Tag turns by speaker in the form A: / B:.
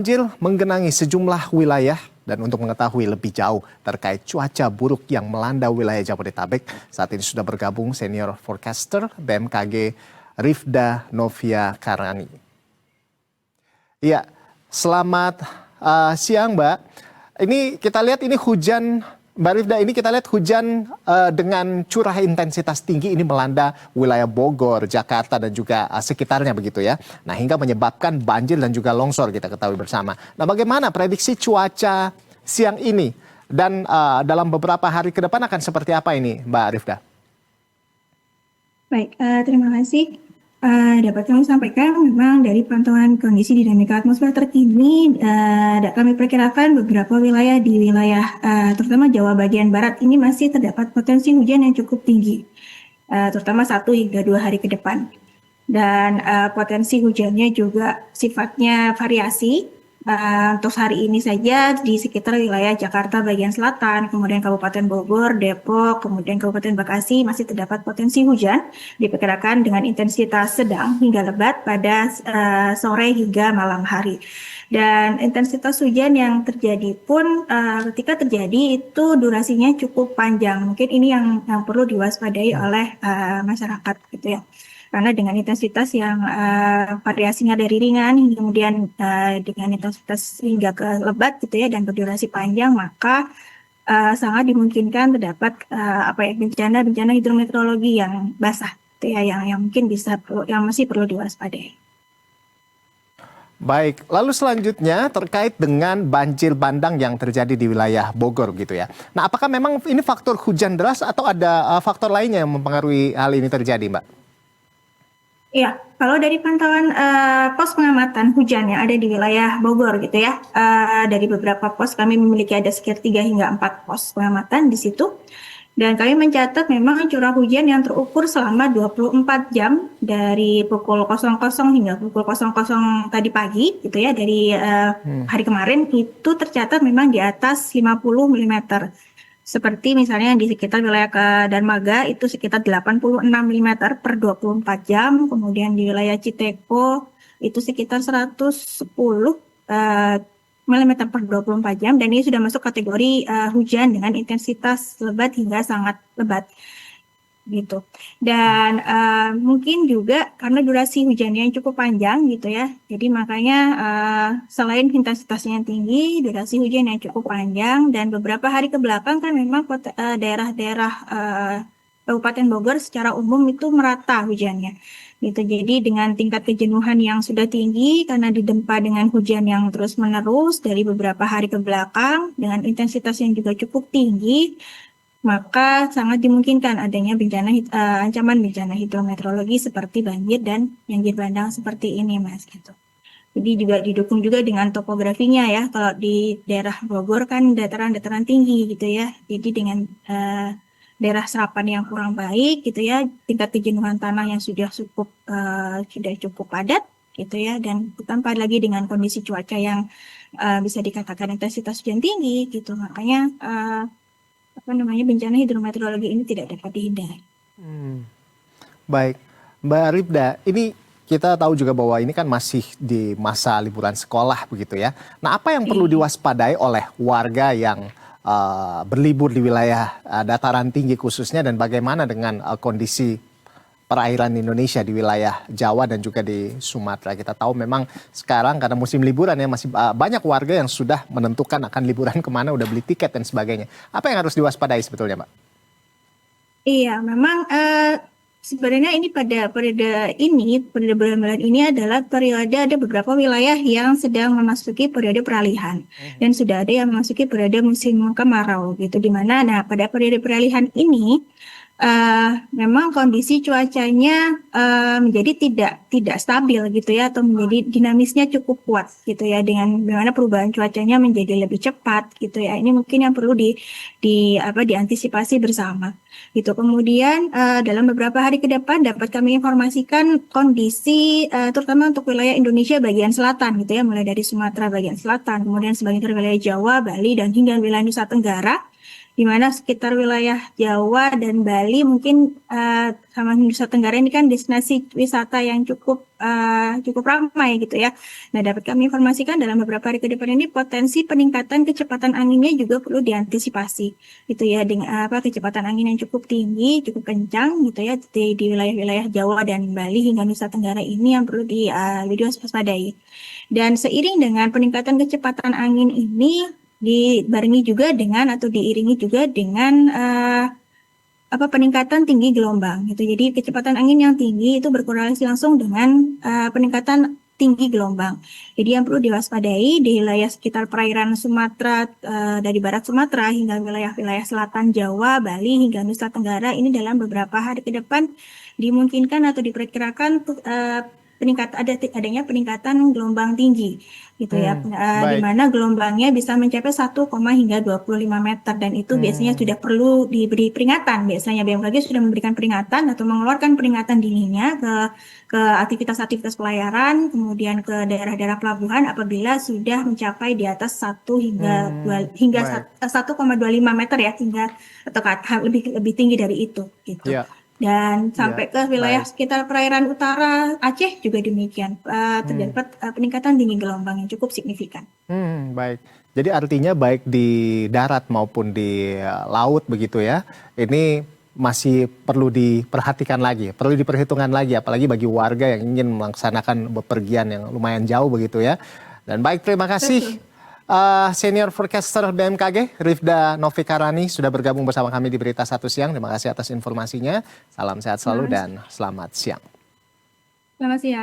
A: Banjir menggenangi sejumlah wilayah dan untuk mengetahui lebih jauh terkait cuaca buruk yang melanda wilayah Jabodetabek, saat ini sudah bergabung senior forecaster BMKG Rifda Novia Karani. Iya, selamat siang Mbak. Ini kita lihat ini hujan, Mbak Rifda, ini kita lihat hujan dengan curah intensitas tinggi ini melanda wilayah Bogor, Jakarta dan juga sekitarnya begitu ya. Nah, hingga menyebabkan banjir dan juga longsor kita ketahui bersama. Nah, bagaimana prediksi cuaca siang ini dan dalam beberapa hari ke depan akan seperti apa ini, Mbak Rifda?
B: Baik, terima kasih. Dapat kami sampaikan memang dari pantauan kondisi dinamika atmosfer terkini, kami perkirakan beberapa wilayah di wilayah terutama Jawa bagian barat ini masih terdapat potensi hujan yang cukup tinggi, terutama 1 hingga 2 hari ke depan. Dan potensi hujannya juga sifatnya variasi. Untuk hari ini saja di sekitar wilayah Jakarta bagian selatan, kemudian Kabupaten Bogor, Depok, kemudian Kabupaten Bekasi masih terdapat potensi hujan diperkirakan dengan intensitas sedang hingga lebat pada sore hingga malam hari. Dan intensitas hujan yang terjadi pun ketika terjadi itu durasinya cukup panjang. Mungkin ini yang perlu diwaspadai oleh masyarakat gitu ya. Karena dengan intensitas yang variasinya dari ringan hingga kemudian dengan intensitas hingga ke lebat gitu ya dan berdurasi panjang, maka sangat dimungkinkan terdapat bencana-bencana hidrometeorologi yang basah gitu ya, yang mungkin yang masih perlu diwaspadai.
A: Baik, lalu selanjutnya terkait dengan banjir bandang yang terjadi di wilayah Bogor gitu ya. Nah, apakah memang ini faktor hujan deras atau ada faktor lainnya yang mempengaruhi hal ini terjadi, Mbak?
B: Iya, kalau dari pantauan pos pengamatan hujan yang ada di wilayah Bogor gitu ya, dari beberapa pos kami memiliki ada sekitar 3 hingga 4 pos pengamatan di situ. Dan kami mencatat memang curah hujan yang terukur selama 24 jam dari pukul 00 hingga pukul 00 tadi pagi gitu ya, dari hari kemarin itu tercatat memang di atas 50 mm. Seperti misalnya di sekitar wilayah Darmaga itu sekitar 86 mm per 24 jam, kemudian di wilayah Citeko itu sekitar 110 mm per 24 jam, dan ini sudah masuk kategori hujan dengan intensitas lebat hingga sangat lebat gitu. Dan mungkin juga karena durasi hujannya yang cukup panjang gitu ya, jadi makanya selain intensitasnya yang tinggi, durasi hujan yang cukup panjang, dan beberapa hari ke belakang kan memang daerah-daerah Kabupaten Bogor secara umum itu merata hujannya gitu. Jadi dengan tingkat kejenuhan yang sudah tinggi karena didempa dengan hujan yang terus menerus dari beberapa hari ke belakang dengan intensitas yang juga cukup tinggi, maka sangat dimungkinkan adanya ancaman bencana hidrometeorologi seperti banjir dan banjir bandang seperti ini, Mas, gitu. Jadi juga didukung juga dengan topografinya ya. Kalau di daerah Bogor kan dataran-dataran tinggi gitu ya. Jadi dengan daerah serapan yang kurang baik gitu ya, tingkat kejenuhan tanah yang sudah cukup padat gitu ya, dan ditambah lagi dengan kondisi cuaca yang bisa dikatakan intensitas hujan tinggi gitu. Makanya bencana hidrometeorologi ini tidak dapat dihindari.
A: Baik, Mbak Rifda, ini kita tahu juga bahwa ini kan masih di masa liburan sekolah begitu ya. Nah, apa yang perlu diwaspadai oleh warga yang berlibur di wilayah dataran tinggi khususnya, dan bagaimana dengan kondisi perairan Indonesia di wilayah Jawa dan juga di Sumatera? Kita tahu memang sekarang karena musim liburan ya, masih banyak warga yang sudah menentukan akan liburan kemana, udah beli tiket dan sebagainya. Apa yang harus diwaspadai sebetulnya, Mbak?
B: Iya, memang sebenarnya ini pada periode bulan-bulan ini adalah periode, ada beberapa wilayah yang sedang memasuki periode peralihan dan sudah ada yang memasuki periode musim kemarau gitu, di mana pada periode peralihan ini memang kondisi cuacanya menjadi tidak stabil gitu ya, atau menjadi dinamisnya cukup kuat gitu ya, dengan bagaimana perubahan cuacanya menjadi lebih cepat gitu ya. Ini mungkin yang perlu diantisipasi bersama gitu. Kemudian dalam beberapa hari ke depan dapat kami informasikan kondisi terutama untuk wilayah Indonesia bagian selatan gitu ya, mulai dari Sumatera bagian selatan, kemudian sebagian dari wilayah Jawa, Bali, dan hingga wilayah Nusa Tenggara. Di mana sekitar wilayah Jawa dan Bali mungkin sama Nusa Tenggara ini kan destinasi wisata yang cukup ramai gitu ya. Nah, dapat kami informasikan dalam beberapa hari ke depan ini potensi peningkatan kecepatan anginnya juga perlu diantisipasi gitu ya, dengan kecepatan angin yang cukup tinggi, cukup kencang gitu ya di wilayah-wilayah Jawa dan Bali hingga Nusa Tenggara ini yang perlu diwaspadai. Dan seiring dengan peningkatan kecepatan angin ini dibarengi juga dengan atau diiringi juga dengan peningkatan tinggi gelombang gitu. Jadi kecepatan angin yang tinggi itu berkorelasi langsung dengan peningkatan tinggi gelombang. Jadi yang perlu diwaspadai di wilayah sekitar perairan Sumatera, dari barat Sumatera hingga wilayah-wilayah selatan Jawa, Bali hingga Nusa Tenggara ini dalam beberapa hari ke depan dimungkinkan atau diperkirakan adanya peningkatan gelombang tinggi gitu ya, di
A: Baik.
B: mana gelombangnya bisa mencapai 1, hingga 25 meter dan itu biasanya sudah perlu diberi peringatan. Biasanya BMKG sudah memberikan peringatan atau mengeluarkan peringatan dininya ke aktivitas-aktivitas pelayaran, kemudian ke daerah-daerah pelabuhan apabila sudah mencapai di atas 1 hingga
A: Baik.
B: 1,25 meter ya, hingga atau lebih tinggi dari itu gitu.
A: Ya,
B: Dan
A: ya,
B: sampai ke wilayah
A: baik.
B: sekitar perairan utara Aceh juga demikian, terdapat peningkatan tinggi gelombang yang cukup signifikan.
A: Baik. Jadi artinya baik di darat maupun di laut begitu ya, ini masih perlu diperhatikan lagi, perlu diperhitungkan lagi, apalagi bagi warga yang ingin melaksanakan bepergian yang lumayan jauh begitu ya. Dan baik, terima kasih
B: Betul.
A: Senior Forecaster BMKG, Rifda Novikarani sudah bergabung bersama kami di Berita Satu Siang. Terima kasih atas informasinya. Salam sehat selalu
B: Mas,
A: dan selamat siang.
B: selamat siang.